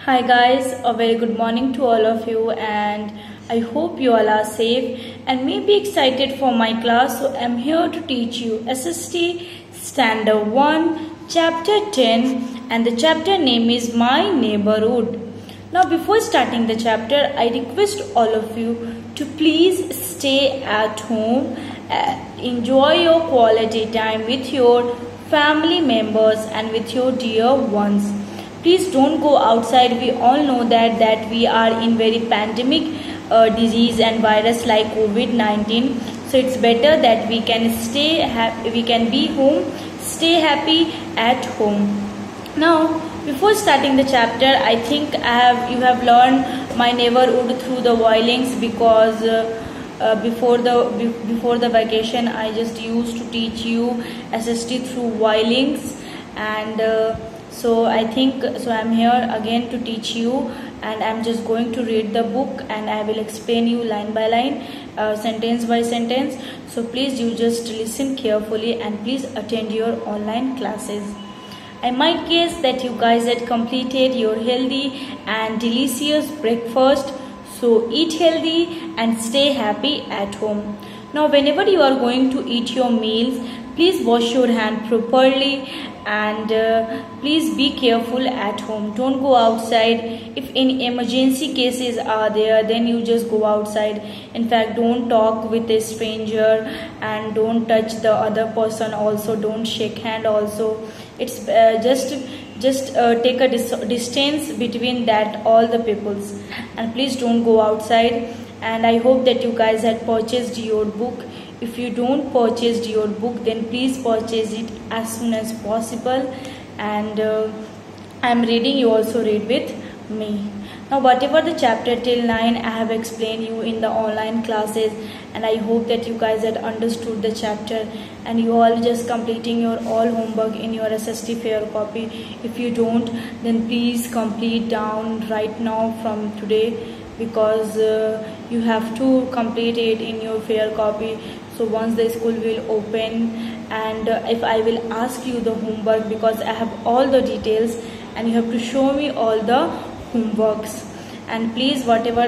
Hi guys, a very good morning to all of you, and I hope you all are safe and may be excited for my class. So I'm here to teach you SST Standard 1 Chapter 10, and the chapter name is My Neighborhood. Now before starting the chapter, I request all of you to please stay at home, enjoy your quality time with your family members and with your dear ones. Please don't go outside. We all know that we are in very pandemic disease and virus like COVID-19. So it's better that we can stay happy, we can be home, stay happy at home. Now before starting the chapter, I think you have learned my neighborhood through the voilings, because before the vacation I just used to teach you SST through voilings, and so I'm here again to teach you, and I'm just going to read the book and I will explain you line by line, sentence by sentence. So please you just listen carefully and please attend your online classes. I might guess that you guys had completed your healthy and delicious breakfast. So eat healthy and stay happy at home. Now whenever you are going to eat your meals, please wash your hand properly, and please be careful at home. Don't go outside. If any emergency cases are there, then you just go outside. In fact, don't talk with a stranger and don't touch the other person also. Don't shake hand also. It's just take a distance between that all the peoples, and please don't go outside. And I hope that you guys had purchased your book. If you don't purchase your book, then please purchase it as soon as possible, and I'm reading, you also read with me. Now whatever the chapter till 9 I have explained you in the online classes, and I hope that you guys had understood the chapter and you all just completing your all homework in your SST fair copy. If you don't, then please complete down right now from today, because you have to complete it in your fair copy. So once the school will open, and if I will ask you the homework, because I have all the details and you have to show me all the homeworks. And please whatever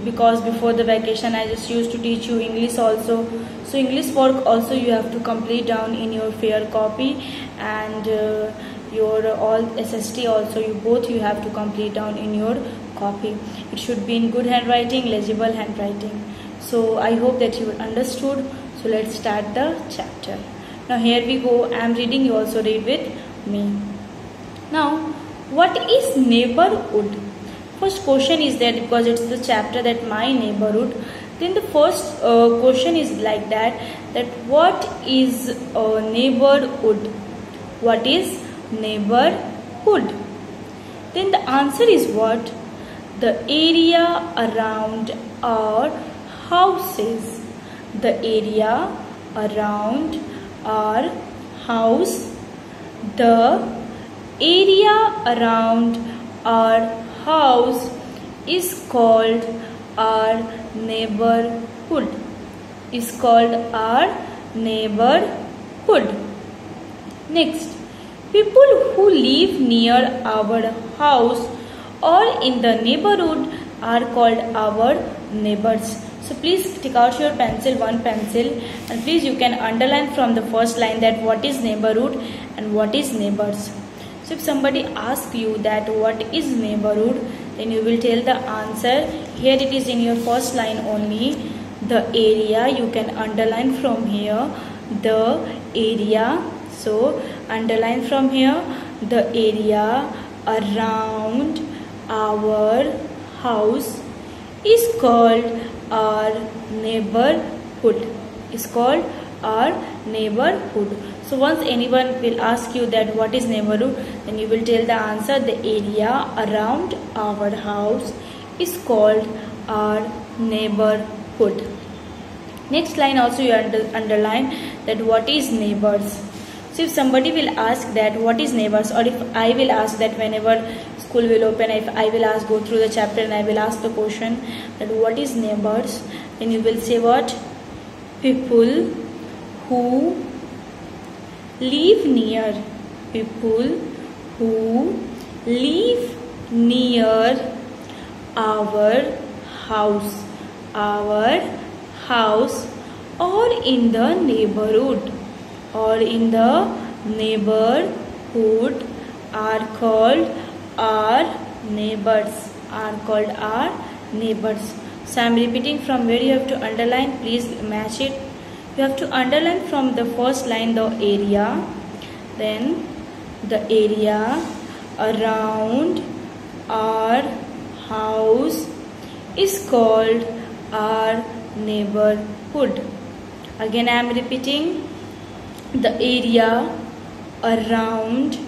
because before the vacation I just used to teach you English also, so English work also you have to complete down in your fair copy, and your all SST also you have to complete down in your copy. It should be in good handwriting, legible handwriting. So I hope that you understood. So let's start the chapter. Now here we go. I am reading, you also read with me. Now what is neighborhood? First question is that, because it's the chapter that my neighborhood, then the first question is like that what is a neighborhood? What is neighborhood? Then the answer is what? The area around our houses. The area around our house. The area around our house is called our neighborhood. Is called our neighborhood. Next, people who live near our house or in the neighborhood are called our neighbors. So please take out your pencil, one pencil, and please you can underline from the first line that what is neighborhood and what is neighbors. So if somebody asks you that what is neighborhood, then you will tell the answer. Here it is in your first line only. The area, you can underline from here, the area. So underline from here, the area around our house is called our neighborhood. Is called our neighborhood. So once anyone will ask you that what is neighborhood, then you will tell the answer, the area around our house is called our neighborhood. Next line also you underline that what is neighbors. So if somebody will ask that what is neighbors, or if I will ask that whenever school will open, if I will ask, go through the chapter and I will ask the question that what is neighbors, then you will say what? People who live near. People who live near our house, our house, or in the neighborhood, or in the neighborhood are called our neighbors, are called our neighbors. So I am repeating from where you have to underline. Please match it. You have to underline from the first line the area, then the area around our house is called our neighborhood. Again I am repeating, the area around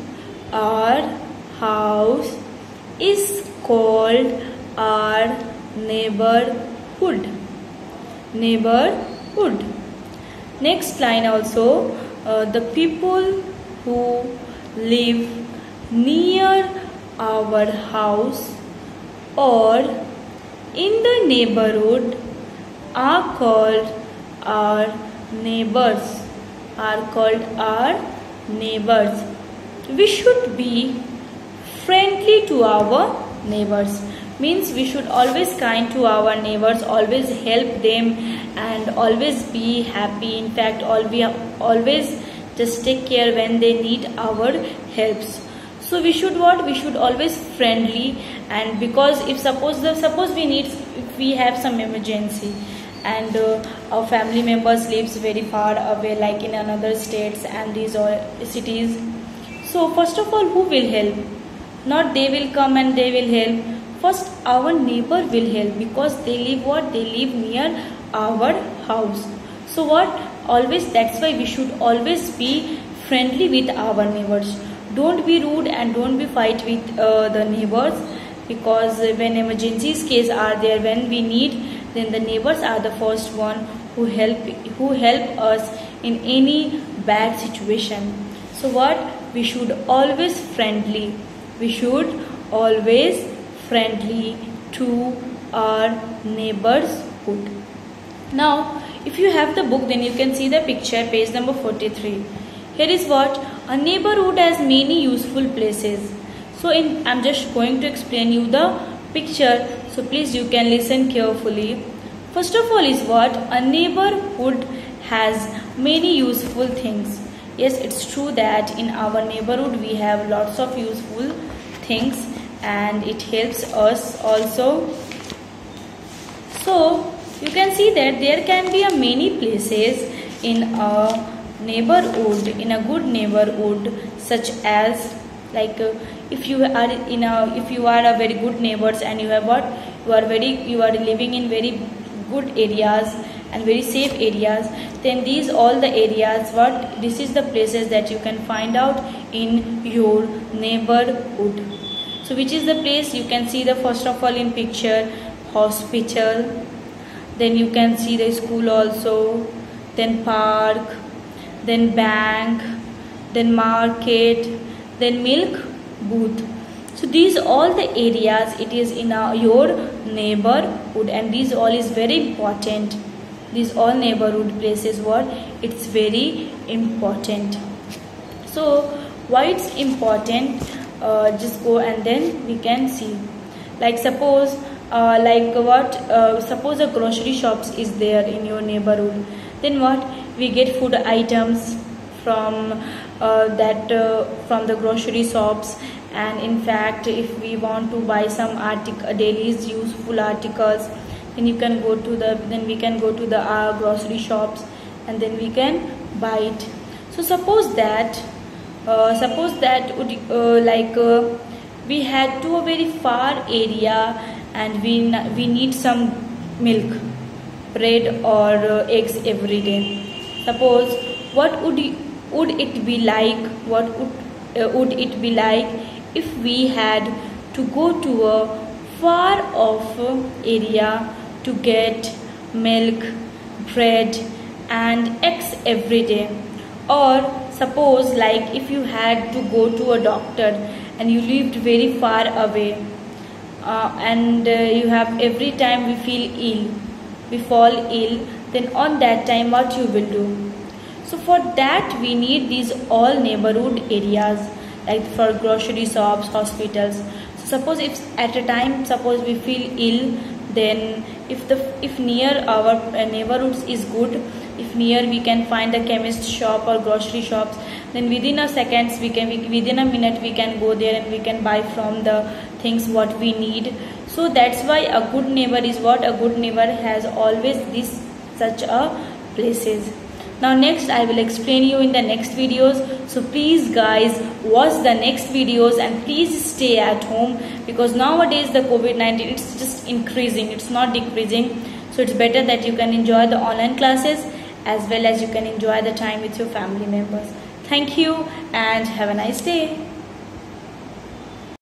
our house is called our neighborhood. Neighborhood. Next line also, the people who live near our house or in the neighborhood are called our neighbors, are called our neighbors. We should be friendly to our neighbors. Means we should always kind to our neighbors, always help them and always be happy. In fact, always just take care when they need our helps. So we should what? We should always friendly, and because if suppose we have some emergency and our family members lives very far away, like in another states and these all cities. So first of all, who will help? Not they will come and they will help. First our neighbor will help, because they live what? They live near our house. So what? Always, that's why we should always be friendly with our neighbors. Don't be rude and don't be fight with the neighbors, because when emergencies case are there, when we need, then the neighbors are the first one who help us in any bad situation. So what? We should always friendly. We should always friendly to our neighborhood. Now, if you have the book, then you can see the picture, page number 43. Here is what? A neighborhood has many useful places. So I'm just going to explain you the picture. So please you can listen carefully. First of all is what? A neighborhood has many useful things. Yes, it's true that in our neighborhood we have lots of useful things and it helps us also. So you can see that there can be a many places in a neighborhood, in a good neighborhood, such as like if you are a very good neighbors and you have what? You are living in very good areas and very safe areas, then these all the areas, what? This is the places that you can find out in your neighborhood. So which is the place? You can see the first of all in picture, hospital, then you can see the school also, then park, then bank, then market, then milk booth. So these all the areas, it is in your neighborhood, and these all is very important. These all neighborhood places, what? It's very important. So why it's important? Just go and then we can see. Like suppose suppose a grocery shops is there in your neighborhood, then what? We get food items from from the grocery shops. And in fact, if we want to buy some daily useful articles, then we can go to the grocery shops and then we can buy it. So suppose that we had to a very far area and we need some milk, bread or eggs every day. Suppose what would it be like? What would it be like if we had to go to a far off area to get milk, bread and eggs every day? Or suppose like if you had to go to a doctor and you lived very far away, and you have every time we fall ill, then on that time what you will do? So for that we need these all neighborhood areas, like for grocery shops, hospitals. So suppose if at a time suppose we feel ill, then if near our neighborhoods is good, if near we can find a chemist shop or grocery shops, then within a seconds within a minute we can go there and we can buy from the things what we need. So that's why a good neighbor is what, a good neighbor has always this such a places. Now next I will explain you in the next videos, so please guys watch the next videos and please stay at home, because nowadays the COVID-19 it's just increasing, it's not decreasing. So it's better that you can enjoy the online classes as well as you can enjoy the time with your family members. Thank you and have a nice day.